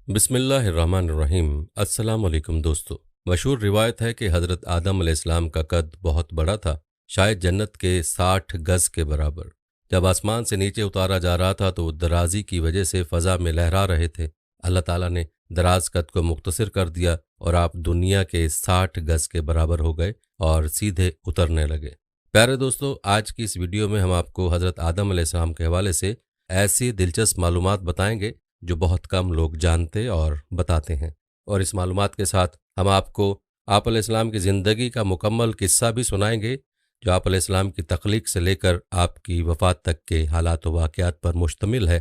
بسم اللہ الرحمن الرحیم۔ السلام علیکم دوستو۔ مشہور روایت ہے کہ حضرت آدم علیہ السلام کا قد بہت بڑا تھا، شاید جنت کے 60 گز کے برابر۔ جب آسمان سے نیچے اتارا جا رہا تھا تو وہ درازی کی وجہ سے فضا میں لہرا رہے تھے۔ اللہ تعالیٰ نے دراز قد کو مختصر کر دیا اور آپ دنیا کے 60 گز کے برابر ہو گئے اور سیدھے اترنے لگے۔ پیارے دوستو، آج کی اس ویڈیو میں ہم آپ کو حضرت آدم علیہ السلام کے حوالے سے ایسی دلچسپ معلومات بتائیں گے جو بہت کم لوگ جانتے اور بتاتے ہیں، اور اس معلومات کے ساتھ ہم آپ کو آپ علیہ السلام کی زندگی کا مکمل قصہ بھی سنائیں گے جو آپ علیہ السلام کی تخلیق سے لے کر آپ کی وفات تک کے حالات و واقعات پر مشتمل ہے۔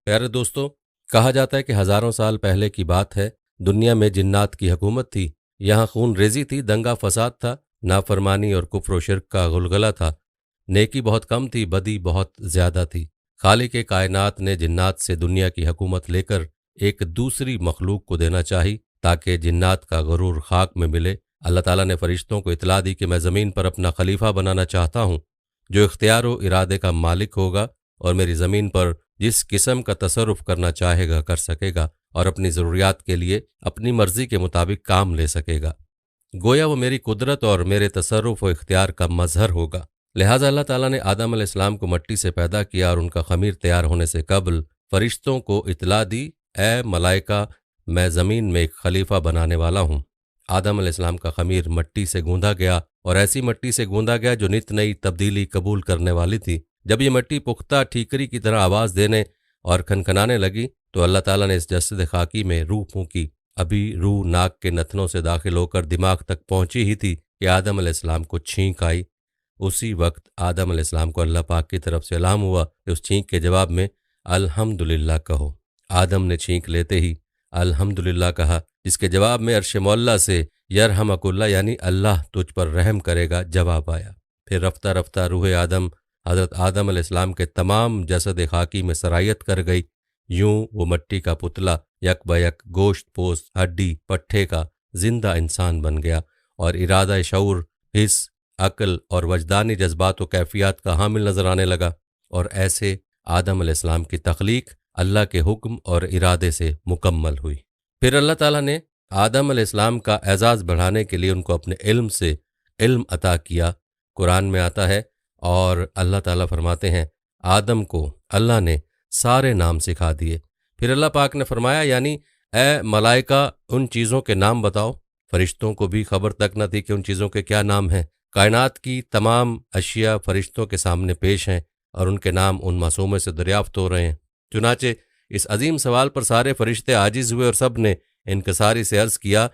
پیارے دوستو، کہا جاتا ہے کہ ہزاروں سال پہلے کی بات ہے، دنیا میں جنات کی حکومت تھی، یہاں خون ریزی تھی، دنگا فساد تھا، نافرمانی اور کفر و شرک کا غلغلہ تھا، نیکی بہت کم تھی، بدی بہت زیادہ تھی۔ خالق کائنات نے جنات سے دنیا کی حکومت لے کر ایک دوسری مخلوق کو دینا چاہی تاکہ جنات کا غرور خاک میں ملے۔ اللہ تعالیٰ نے فرشتوں کو اطلاع دی کہ میں زمین پر اپنا خلیفہ بنانا چاہتا ہوں جو اختیار و ارادے کا مالک ہوگا اور میری زمین پر جس قسم کا تصرف کرنا چاہے گا کر سکے گا اور اپنی ضروریات کے لیے اپنی مرضی کے مطابق کام لے سکے گا، گویا وہ میری قدرت اور میرے تصرف و اختیار کا مظہر ہوگا۔ لہٰذا اللہ تعالیٰ نے آدم علیہ السلام کو مٹی سے پیدا کیا اور ان کا خمیر تیار ہونے سے قبل فرشتوں کو اطلاع دی، اے ملائکہ، میں زمین میں ایک خلیفہ بنانے والا ہوں۔ آدم علیہ السلام کا خمیر مٹی سے گوندا گیا اور ایسی مٹی سے گوندا گیا جو نت نئی تبدیلی قبول کرنے والی تھی۔ جب یہ مٹی پختہ ٹھیکری کی طرح آواز دینے اور کھنکھنانے لگی تو اللہ تعالیٰ نے اس جسد خاکی میں روح پھونکی۔ ابھی روح ناک کے نتنوں سے داخل ہو کر دماغ تک پہنچی ہی تھی کہ آدم علیہ السلام کو چھینک آئی۔ اسی وقت آدم علیہ السلام کو اللہ پاک کی طرف سے الہام ہوا کہ اس چھینک کے جواب میں الحمدللہ کہو۔ آدم نے چھینک لیتے ہی الحمدللہ کہا، جس کے جواب میں عرش معلیٰ سے یرحمک اللہ یعنی اللہ تجھ پر رحم کرے گا جواب آیا۔ پھر رفتہ رفتہ روح آدم حضرت آدم علیہ السلام کے تمام جسد خاکی میں سرایت کر گئی۔ یوں وہ مٹی کا پتلا یک بہ یک گوشت پوست ہڈی پٹھے کا زندہ انسان بن گیا اور ارادہ شعور، حس، عقل اور وجدانی جذبات و کیفیات کا حامل نظر آنے لگا، اور ایسے آدم علیہ السلام کی تخلیق اللہ کے حکم اور ارادے سے مکمل ہوئی۔ پھر اللہ تعالیٰ نے آدم علیہ السلام کا اعزاز بڑھانے کے لیے ان کو اپنے علم سے علم عطا کیا۔ قرآن میں آتا ہے اور اللہ تعالیٰ فرماتے ہیں آدم کو اللہ نے سارے نام سکھا دیے۔ پھر اللہ پاک نے فرمایا یعنی اے ملائکہ ان چیزوں کے نام بتاؤ۔ فرشتوں کو بھی خبر تک نہ تھی کہ ان چیزوں کے کیا نام ہیں۔ کائنات کی تمام اشیاء فرشتوں کے سامنے پیش ہیں اور ان کے نام ان معصوموں سے دریافت ہو رہے ہیں۔ چنانچہ اس عظیم سوال پر سارے فرشتے عاجز ہوئے اور سب نے انکساری سے عرض کیا،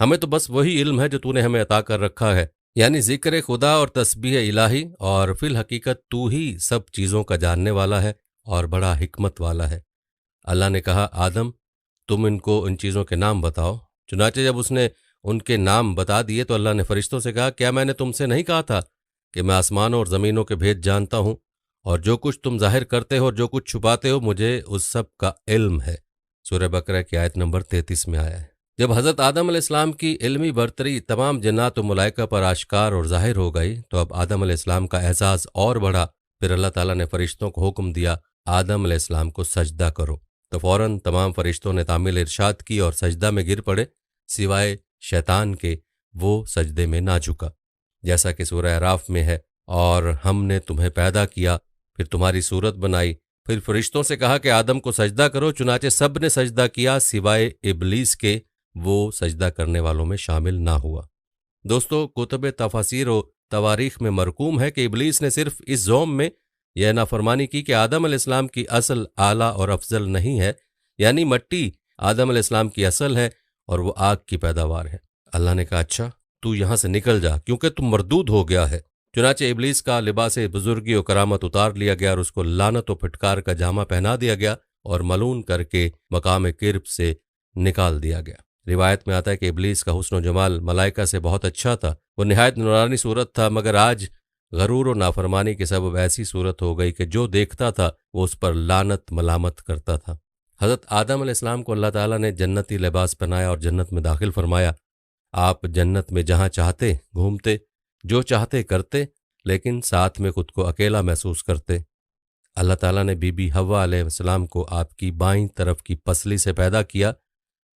ہمیں تو بس وہی علم ہے جو تو نے ہمیں عطا کر رکھا ہے، یعنی ذکر خدا اور تسبیح الہی، اور فی الحقیقت تو ہی سب چیزوں کا جاننے والا ہے اور بڑا حکمت والا ہے۔ اللہ نے کہا آدم تم ان کو ان چیزوں کے نام بتاؤ۔ چنانچہ جب اس نے ان کے نام بتا دیے تو اللہ نے فرشتوں سے کہا کیا میں نے تم سے نہیں کہا تھا کہ میں آسمانوں اور زمینوں کے بھید جانتا ہوں، اور جو کچھ تم ظاہر کرتے ہو اور جو کچھ چھپاتے ہو مجھے اس سب کا علم ہے۔ سورہ بقرہ کی آیت نمبر 33 میں آیا ہے۔ جب حضرت آدم علیہ السلام کی علمی برتری تمام جنات و ملائکہ پر آشکار اور ظاہر ہو گئی تو اب آدم علیہ السلام کا اعزاز اور بڑھا۔ پھر اللہ تعالیٰ نے فرشتوں کو حکم دیا آدم علیہ السلام کو سجدہ کرو، تو فوراً تمام فرشتوں نے تعمیل ارشاد کی اور سجدہ میں گر پڑے، سوائے شیطان کے، وہ سجدے میں نہ جھکا، جیسا کہ سورہ اعراف میں ہے، اور ہم نے تمہیں پیدا کیا، پھر تمہاری صورت بنائی، پھر فرشتوں سے کہا کہ آدم کو سجدہ کرو، چنانچہ سب نے سجدہ کیا سوائے ابلیس کے، وہ سجدہ کرنے والوں میں شامل نہ ہوا۔ دوستو، کتب تفاسیر و تواریخ میں مرقوم ہے کہ ابلیس نے صرف اس زوم میں یہ نافرمانی کی کہ آدم علیہ السلام کی اصل اعلیٰ اور افضل نہیں ہے، یعنی مٹی آدم علیہ السلام کی اصل ہے اور وہ آگ کی پیداوار ہے۔ اللہ نے کہا اچھا تو یہاں سے نکل جا کیونکہ تم مردود ہو گیا ہے۔ چنانچہ ابلیس کا لباس بزرگی و کرامت اتار لیا گیا اور اس کو لعنت و پھٹکار کا جامہ پہنا دیا گیا اور ملعون کر کے مقام کرب سے نکال دیا گیا۔ روایت میں آتا ہے کہ ابلیس کا حسن و جمال ملائکہ سے بہت اچھا تھا، وہ نہایت نورانی صورت تھا، مگر آج غرور و نافرمانی کے سبب ایسی صورت ہو گئی کہ جو دیکھتا تھا وہ اس پر لعنت ملامت کرتا تھا۔ حضرت آدم علیہ السلام کو اللہ تعالیٰ نے جنتی لباس پہنایا اور جنت میں داخل فرمایا۔ آپ جنت میں جہاں چاہتے گھومتے، جو چاہتے کرتے، لیکن ساتھ میں خود کو اکیلا محسوس کرتے۔ اللہ تعالیٰ نے بی بی حوا علیہ السلام کو آپ کی بائیں طرف کی پسلی سے پیدا کیا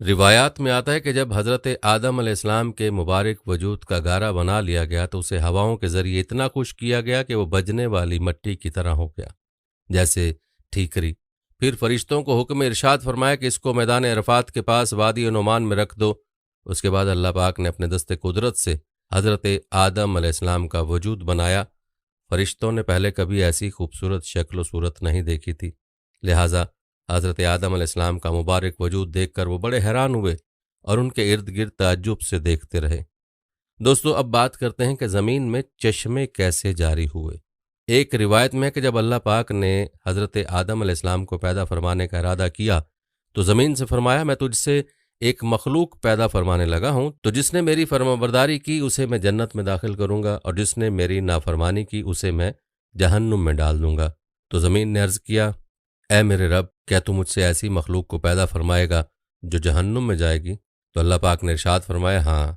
روایات میں آتا ہے کہ جب حضرت آدم علیہ السلام کے مبارک وجود کا گارا بنا لیا گیا تو اسے ہواؤں کے ذریعے اتنا خشک کیا گیا کہ وہ بجنے والی مٹی کی طرح ہو گیا، جیسے ٹھیکری۔ پھر فرشتوں کو حکم ارشاد فرمایا کہ اس کو میدان عرفات کے پاس وادی نعمان میں رکھ دو۔ اس کے بعد اللہ پاک نے اپنے دست قدرت سے حضرت آدم علیہ السلام کا وجود بنایا۔ فرشتوں نے پہلے کبھی ایسی خوبصورت شکل و صورت نہیں دیکھی تھی، لہٰذا حضرت آدم علیہ السلام کا مبارک وجود دیکھ کر وہ بڑے حیران ہوئے اور ان کے ارد گرد تعجب سے دیکھتے رہے۔ دوستو، اب بات کرتے ہیں کہ زمین میں چشمے کیسے جاری ہوئے۔ ایک روایت میں ہے کہ جب اللہ پاک نے حضرت آدم علیہ السلام کو پیدا فرمانے کا ارادہ کیا تو زمین سے فرمایا، میں تجھ سے ایک مخلوق پیدا فرمانے لگا ہوں، تو جس نے میری فرمانبرداری کی اسے میں جنت میں داخل کروں گا، اور جس نے میری نافرمانی کی اسے میں جہنم میں ڈال دوں گا۔ تو زمین نے عرض کیا، اے میرے رب، کیا تو مجھ سے ایسی مخلوق کو پیدا فرمائے گا جو جہنم میں جائے گی؟ تو اللہ پاک نے ارشاد فرمایا، ہاں۔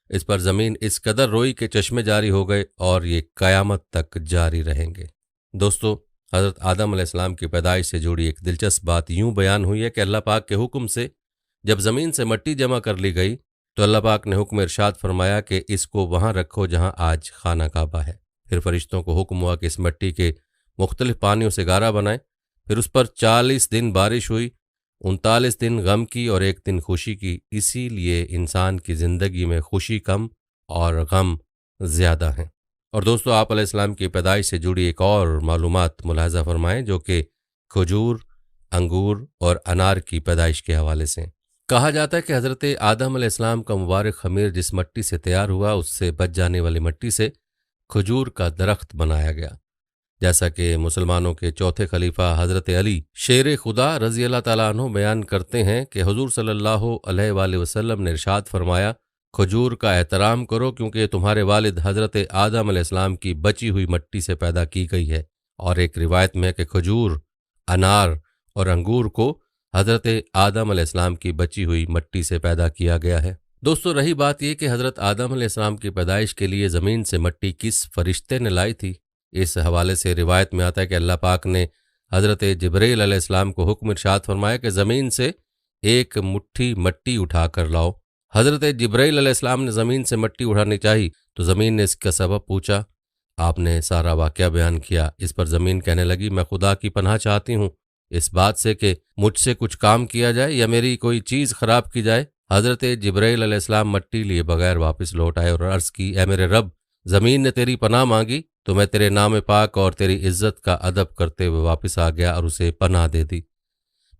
اس پر زمین اس قدر روئی کہ چشمے جاری ہو گئے اور یہ قیامت تک جاری رہیں گے۔ دوستو، حضرت آدم علیہ السلام کی پیدائش سے جڑی ایک دلچسپ بات یوں بیان ہوئی ہے کہ اللہ پاک کے حکم سے جب زمین سے مٹی جمع کر لی گئی تو اللہ پاک نے حکم ارشاد فرمایا کہ اس کو وہاں رکھو جہاں آج خانہ کعبہ ہے۔ پھر فرشتوں کو حکم ہوا کہ اس مٹی کے مختلف پانیوں سے گارا بنائیں۔ پھر اس پر 40 دن بارش ہوئی، 39 دن غم کی اور 1 دن خوشی کی۔ اسی لیے انسان کی زندگی میں خوشی کم اور غم زیادہ ہیں۔ اور دوستو، آپ علیہ السلام کی پیدائش سے جڑی ایک اور معلومات ملاحظہ فرمائیں جو کہ کھجور، انگور اور انار کی پیدائش کے حوالے سے کہا جاتا ہے کہ حضرت آدم علیہ السلام کا مبارک خمیر جس مٹی سے تیار ہوا اس سے بچ جانے والی مٹی سے کھجور کا درخت بنایا گیا، جیسا کہ مسلمانوں کے چوتھے خلیفہ حضرت علی شیر خدا رضی اللہ تعالیٰ عنہ بیان کرتے ہیں کہ حضور صلی اللہ علیہ وآلہ وسلم نے ارشاد فرمایا، کھجور کا احترام کرو کیونکہ یہ تمہارے والد حضرت آدم علیہ السلام کی بچی ہوئی مٹی سے پیدا کی گئی ہے۔ اور ایک روایت میں ہے کہ کھجور، انار اور انگور کو حضرت آدم علیہ السلام کی بچی ہوئی مٹی سے پیدا کیا گیا ہے۔ دوستو، رہی بات یہ کہ حضرت آدم علیہ السلام کی پیدائش کے لیے زمین سے مٹی کس فرشتے نے لائی تھی، اس حوالے سے روایت میں آتا ہے کہ اللہ پاک نے حضرت جبرائیل علیہ السلام کو حکم ارشاد فرمایا کہ زمین سے ایک مٹھی مٹی اٹھا کر لاؤ۔ حضرت جبرائیل علیہ السلام نے زمین سے مٹی اٹھانی چاہی تو زمین نے اس کا سبب پوچھا، آپ نے سارا واقعہ بیان کیا۔ اس پر زمین کہنے لگی، میں خدا کی پناہ چاہتی ہوں اس بات سے کہ مجھ سے کچھ کام کیا جائے یا میری کوئی چیز خراب کی جائے۔ حضرت جبرائیل علیہ السلام مٹی لیے بغیر واپس لوٹ آئے اور عرض کی، اے میرے رب، زمین نے تیری پناہ مانگی تو میں تیرے نام پاک اور تیری عزت کا ادب کرتے ہوئے واپس آ گیا اور اسے پناہ دے دی۔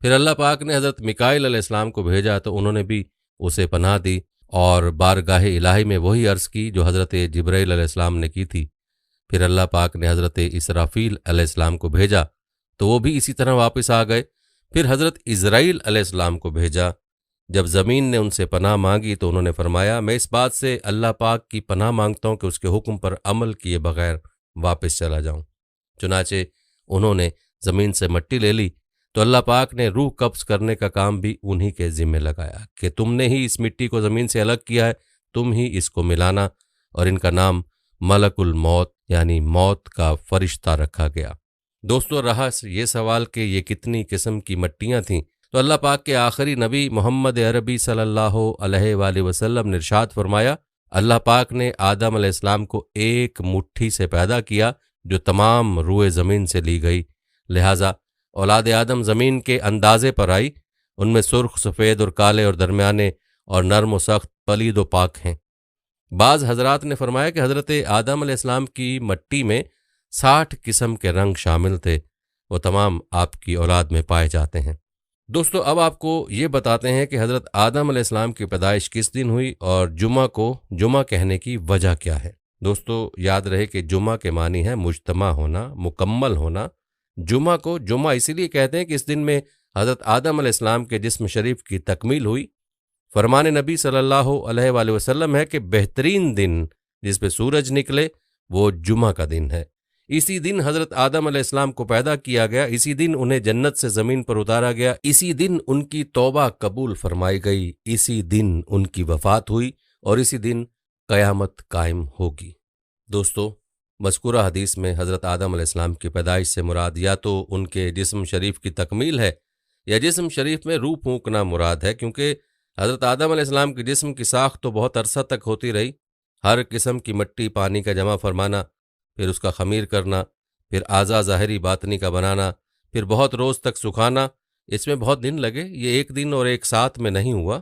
پھر اللہ پاک نے حضرت میکائیل علیہ السلام کو بھیجا تو انہوں نے بھی اسے پناہ دی اور بارگاہ الہی میں وہی عرض کی جو حضرت جبرائیل علیہ السلام نے کی تھی۔ پھر اللہ پاک نے حضرت اسرافیل علیہ السلام کو بھیجا تو وہ بھی اسی طرح واپس آ گئے۔ پھر حضرت اسرائیل علیہ السلام کو بھیجا۔ جب زمین نے ان سے پناہ مانگی تو انہوں نے فرمایا، میں اس بات سے اللہ پاک کی پناہ مانگتا ہوں کہ اس کے حکم پر عمل کیے بغیر واپس چلا جاؤں۔ چنانچہ انہوں نے زمین سے مٹی لے لی تو اللہ پاک نے روح قبض کرنے کا کام بھی انہی کے ذمہ لگایا کہ تم نے ہی اس مٹی کو زمین سے الگ کیا ہے، تم ہی اس کو ملانا، اور ان کا نام ملک الموت یعنی موت کا فرشتہ رکھا گیا۔ دوستو، رہا یہ سوال کہ یہ کتنی قسم کی مٹیاں تھیں، تو اللہ پاک کے آخری نبی محمد عربی صلی اللہ علیہ وآلہ وسلم نے ارشاد فرمایا، اللہ پاک نے آدم علیہ السلام کو ایک مٹھی سے پیدا کیا جو تمام روئے زمین سے لی گئی، لہٰذا اولاد آدم زمین کے اندازے پر آئی، ان میں سرخ، سفید اور کالے اور درمیانے اور نرم و سخت، پلید و پاک ہیں۔ بعض حضرات نے فرمایا کہ حضرت آدم علیہ السلام کی مٹی میں 60 قسم کے رنگ شامل تھے، وہ تمام آپ کی اولاد میں پائے جاتے ہیں۔ دوستو، اب آپ کو یہ بتاتے ہیں کہ حضرت آدم علیہ السلام کی پیدائش کس دن ہوئی اور جمعہ کو جمعہ کہنے کی وجہ کیا ہے۔ دوستو، یاد رہے کہ جمعہ کے معنی ہے مجتمع ہونا، مکمل ہونا۔ جمعہ کو جمعہ اسی لیے کہتے ہیں کہ اس دن میں حضرت آدم علیہ السلام کے جسم شریف کی تکمیل ہوئی۔ فرمان نبی صلی اللہ علیہ وآلہ وسلم ہے کہ بہترین دن جس پہ سورج نکلے وہ جمعہ کا دن ہے۔ اسی دن حضرت آدم علیہ السلام کو پیدا کیا گیا، اسی دن انہیں جنت سے زمین پر اتارا گیا، اسی دن ان کی توبہ قبول فرمائی گئی، اسی دن ان کی وفات ہوئی اور اسی دن قیامت قائم ہوگی۔ دوستو، مذکورہ حدیث میں حضرت آدم علیہ السلام کی پیدائش سے مراد یا تو ان کے جسم شریف کی تکمیل ہے یا جسم شریف میں روح پھونکنا مراد ہے، کیونکہ حضرت آدم علیہ السلام کے جسم کی ساخت تو بہت عرصہ تک ہوتی رہی، ہر قسم کی مٹی پانی کا جمع فرمانا، پھر اس کا خمیر کرنا، پھر اعضاء ظاہری باطنی کا بنانا، پھر بہت روز تک سکھانا، اس میں بہت دن لگے، یہ ایک دن اور ایک ساتھ میں نہیں ہوا۔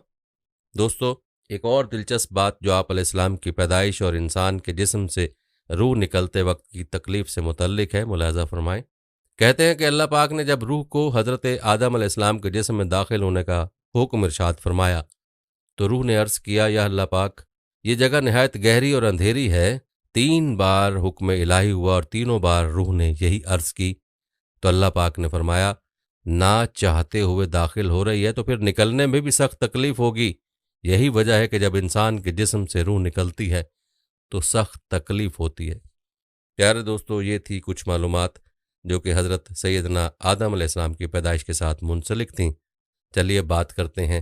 دوستو، ایک اور دلچسپ بات جو آپ علیہ السلام کی پیدائش اور انسان کے جسم سے روح نکلتے وقت کی تکلیف سے متعلق ہے، ملاحظہ فرمائیں۔ کہتے ہیں کہ اللہ پاک نے جب روح کو حضرت آدم علیہ السلام کے جسم میں داخل ہونے کا حکم ارشاد فرمایا تو روح نے عرض کیا، یا اللہ پاک، یہ جگہ نہایت گہری اور اندھیری ہے۔ 3 بار حکم الہی ہوا اور تینوں بار روح نے یہی عرض کی، تو اللہ پاک نے فرمایا، نہ چاہتے ہوئے داخل ہو رہی ہے تو پھر نکلنے میں بھی سخت تکلیف ہوگی۔ یہی وجہ ہے کہ جب انسان کے جسم سے روح نکلتی ہے تو سخت تکلیف ہوتی ہے۔ پیارے دوستو، یہ تھی کچھ معلومات جو کہ حضرت سیدنا آدم علیہ السلام کی پیدائش کے ساتھ منسلک تھیں۔ چلیے بات کرتے ہیں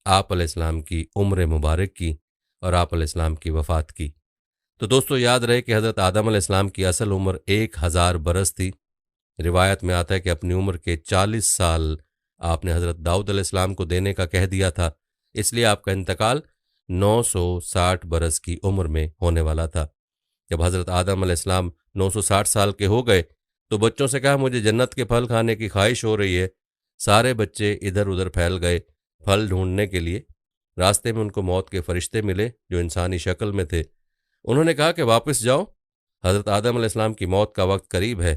آپ علیہ السلام کی عمر مبارک کی اور آپ علیہ السلام کی وفات کی۔ تو دوستو، یاد رہے کہ حضرت آدم علیہ السلام کی اصل عمر 1000 برس تھی۔ روایت میں آتا ہے کہ اپنی عمر کے 40 سال آپ نے حضرت داؤد علیہ السلام کو دینے کا کہہ دیا تھا، اس لیے آپ کا انتقال 960 برس کی عمر میں ہونے والا تھا۔ جب حضرت آدم علیہ السلام 960 سال کے ہو گئے تو بچوں سے کہا، مجھے جنت کے پھل کھانے کی خواہش ہو رہی ہے۔ سارے بچے ادھر ادھر پھیل گئے پھل ڈھونڈنے کے لیے۔ راستے میں ان کو موت کے فرشتے ملے جو انسانی شکل میں تھے۔ انہوں نے کہا کہ واپس جاؤ، حضرت آدم علیہ السلام کی موت کا وقت قریب ہے۔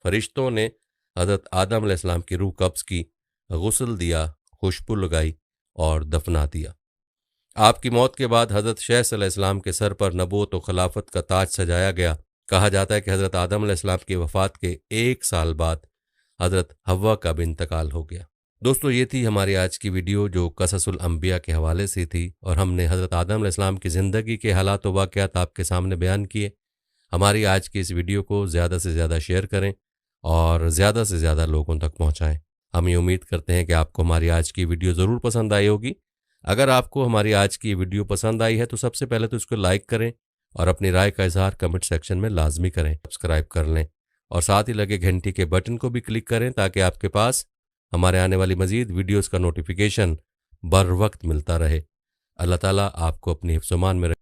فرشتوں نے حضرت آدم علیہ السلام کی روح قبض کی، غسل دیا، خوشبو لگائی اور دفنا دیا۔ آپ کی موت کے بعد حضرت شیث علیہ السلام کے سر پر نبوت و خلافت کا تاج سجایا گیا۔ کہا جاتا ہے کہ حضرت آدم علیہ السلام کی وفات کے 1 سال بعد حضرت حوا کا بھی انتقال ہو گیا۔ دوستو، یہ تھی ہماری آج کی ویڈیو جو قصص الانبیاء کے حوالے سے تھی، اور ہم نے حضرت آدم علیہ السلام کی زندگی کے حالات و واقعات آپ کے سامنے بیان کیے۔ ہماری آج کی اس ویڈیو کو زیادہ سے زیادہ شیئر کریں اور زیادہ سے زیادہ لوگوں تک پہنچائیں۔ ہم یہ امید کرتے ہیں کہ آپ کو ہماری آج کی ویڈیو ضرور پسند آئی ہوگی۔ اگر آپ کو ہماری آج کی ویڈیو پسند آئی ہے تو سب سے پہلے تو اس کو لائک کریں اور اپنی رائے کا اظہار کمنٹ سیکشن میں لازمی کریں، سبسکرائب کر لیں اور ساتھ ہی لگے گھنٹی کے بٹن کو بھی کلک کریں تاکہ آپ کے پاس ہمارے آنے والی مزید ویڈیوز کا نوٹیفیکیشن بر وقت ملتا رہے۔ اللہ تعالیٰ آپ کو اپنی حفظ و امان میں رکھے۔